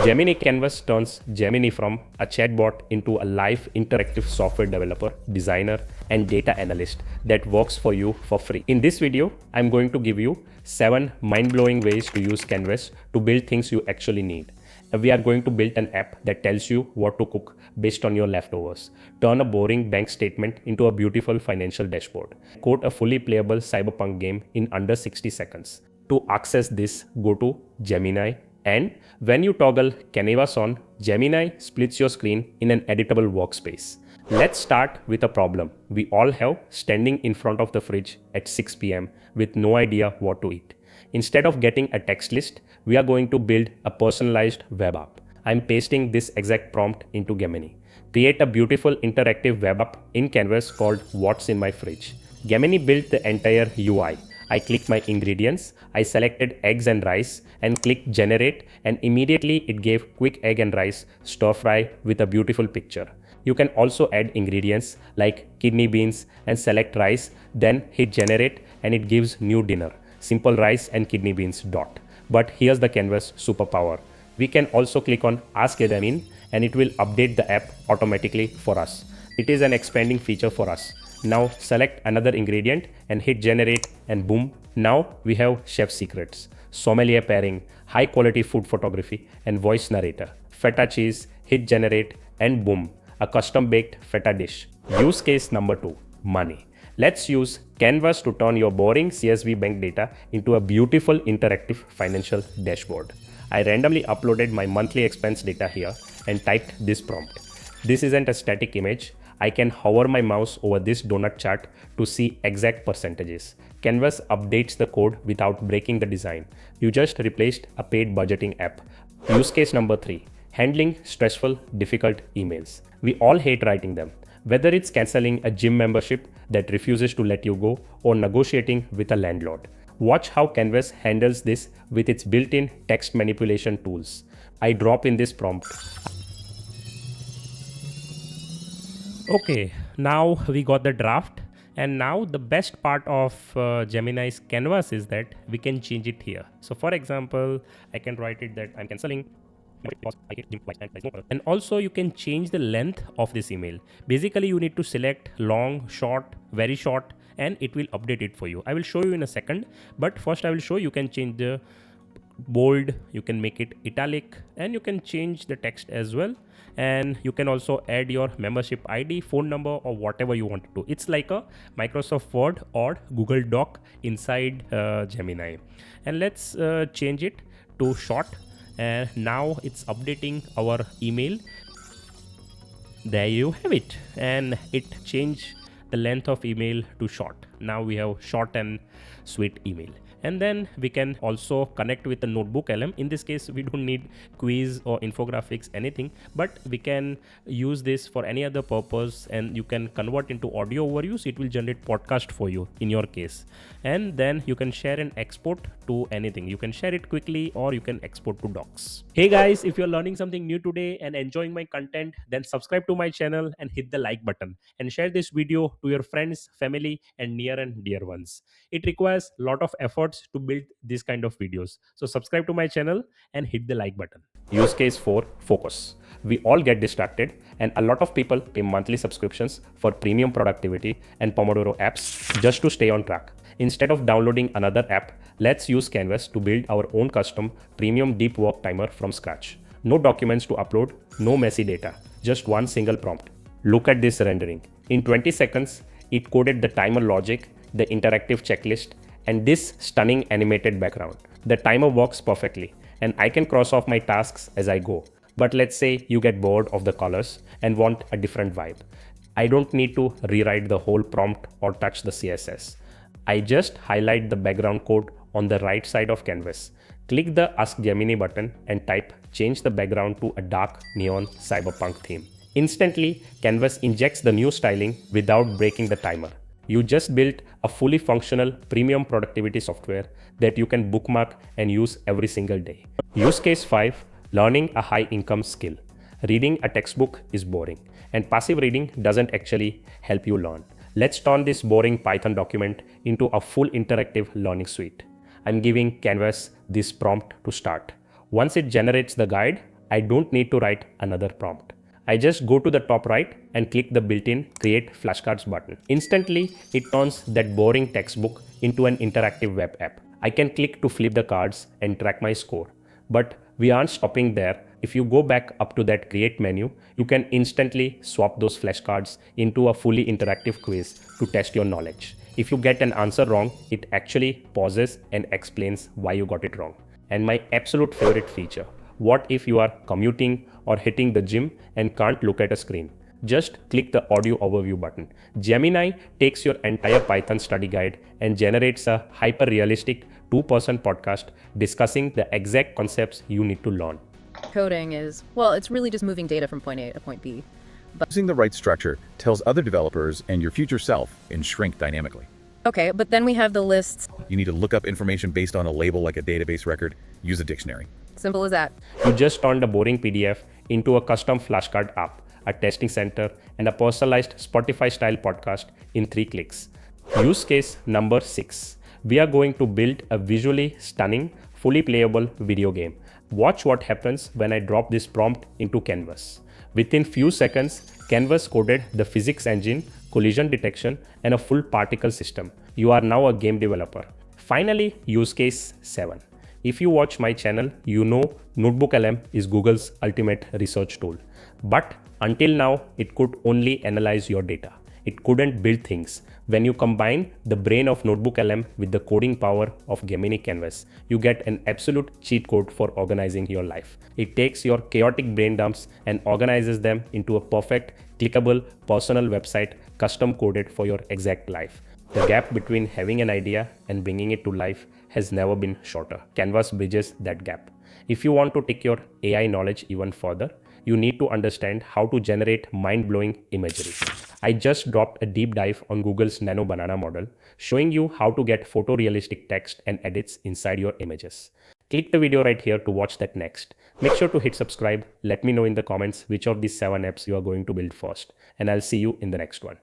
Gemini Canvas turns Gemini from a chatbot into a live interactive software developer, designer, and data analyst that works for you for free. In this video, I'm going to give you 7 mind-blowing ways to use Canvas to build things you actually need. We are going to build an app that tells you what to cook based on your leftovers, turn a boring bank statement into a beautiful financial dashboard, code a fully playable cyberpunk game in under 60 seconds. To access this, go to Gemini, and when you toggle Canvas on, Gemini splits your screen in an editable workspace. Let's start with a problem we all have standing in front of the fridge at 6 p.m. with no idea what to eat. Instead of getting a text list, we are going to build a personalized web app. I'm pasting this exact prompt into Gemini. Create a beautiful interactive web app in Canvas called What's in My Fridge. Gemini built the entire UI. I clicked my ingredients, I selected eggs and rice and clicked generate, and immediately it gave quick egg and rice stir fry with a beautiful picture. You can also add ingredients like kidney beans and select rice, then hit generate and it gives new dinner. Simple rice and kidney beans dot. But here's the Canvas superpower. We can also click on Ask Admin and it will update the app automatically for us. It is an expanding feature for us. Now select another ingredient and hit generate and boom. Now we have chef secrets, sommelier pairing, high quality food photography and voice narrator. Feta cheese, hit generate and boom, a custom baked feta dish. Use case number 2, money. Let's use Canvas to turn your boring CSV bank data into a beautiful interactive financial dashboard. I randomly uploaded my monthly expense data here and typed this prompt. This isn't a static image. I can hover my mouse over this donut chart to see exact percentages. Canvas updates the code without breaking the design. You just replaced a paid budgeting app. Use case number 3, handling stressful, difficult emails. We all hate writing them. Whether it's canceling a gym membership that refuses to let you go or negotiating with a landlord. Watch how Canvas handles this with its built-in text manipulation tools. I drop in this prompt. Okay, now we got the draft, and now the best part of Gemini's Canvas is that we can change it here. So for example, I can write it that I'm canceling, and also you can change the length of this email. Basically you need to select long, short, very short, and it will update it for you. I will show you in a second, but first I will show you can change the bold, you can make it italic, and you can change the text as well. And you can also add your membership ID, phone number, or whatever you want to do. It's like a Microsoft Word or Google Doc inside Gemini. And let's change it to short. And now it's updating our email. There you have it, and it changed the length of email to short. Now we have short and sweet email. And then we can also connect with the NotebookLM. In this case, we don't need quiz or infographics, anything, but we can use this for any other purpose, and you can convert into audio overviews. It will generate podcast for you in your case. And then you can share and export to anything. You can share it quickly or you can export to docs. Hey guys, if you're learning something new today and enjoying my content, then subscribe to my channel and hit the like button and share this video to your friends, family, and near and dear ones. It requires a lot of efforts to build this kind of videos. So subscribe to my channel and hit the like button. Use case 4, focus. We all get distracted, and a lot of people pay monthly subscriptions for premium productivity and Pomodoro apps just to stay on track. Instead of downloading another app, let's use Canvas to build our own custom premium deep work timer from scratch. No documents to upload, no messy data, just one single prompt. Look at this rendering. In 20 seconds, it coded the timer logic, the interactive checklist, and this stunning animated background. The timer works perfectly, and I can cross off my tasks as I go. But let's say you get bored of the colors and want a different vibe. I don't need to rewrite the whole prompt or touch the CSS. I just highlight the background code on the right side of Canvas. Click the Ask Gemini button and type change the background to a dark neon cyberpunk theme. Instantly, Canvas injects the new styling without breaking the timer. You just built a fully functional premium productivity software that you can bookmark and use every single day. Use case 5, learning a high income skill. Reading a textbook is boring, and passive reading doesn't actually help you learn. Let's turn this boring Python document into a full interactive learning suite. I'm giving Canvas this prompt to start. Once it generates the guide, I don't need to write another prompt. I just go to the top right and click the built-in Create Flashcards button. Instantly, it turns that boring textbook into an interactive web app. I can click to flip the cards and track my score. But we aren't stopping there. If you go back up to that Create menu, you can instantly swap those flashcards into a fully interactive quiz to test your knowledge. If you get an answer wrong, it actually pauses and explains why you got it wrong. And my absolute favorite feature, what if you are commuting or hitting the gym and can't look at a screen? Just click the audio overview button. Gemini takes your entire Python study guide and generates a hyper-realistic 2-person podcast discussing the exact concepts you need to learn. Coding is, well, it's really just moving data from point A to point B. Using the right structure tells other developers and your future self in shrink dynamically. Okay, but then we have the lists. You need to look up information based on a label like a database record. Use a dictionary. Simple as that. You just turned a boring PDF into a custom flashcard app, a testing center, and a personalized Spotify-style podcast in 3 clicks. Use case number 6. We are going to build a visually stunning, fully playable video game. Watch what happens when I drop this prompt into Canvas. Within few seconds, Canvas coded the physics engine, collision detection, and a full particle system. You are now a game developer. Finally, use case 7. If you watch my channel, you know NotebookLM is Google's ultimate research tool. But until now, it could only analyze your data. It couldn't build things. When you combine the brain of NotebookLM with the coding power of Gemini Canvas, you get an absolute cheat code for organizing your life. It takes your chaotic brain dumps and organizes them into a perfect, clickable, personal website custom coded for your exact life. The gap between having an idea and bringing it to life has never been shorter. Canvas bridges that gap. If you want to take your AI knowledge even further, you need to understand how to generate mind-blowing imagery. I just dropped a deep dive on Google's Nano Banana model, showing you how to get photorealistic text and edits inside your images. Click the video right here to watch that next. Make sure to hit subscribe. Let me know in the comments which of these 7 apps you are going to build first, and I'll see you in the next one.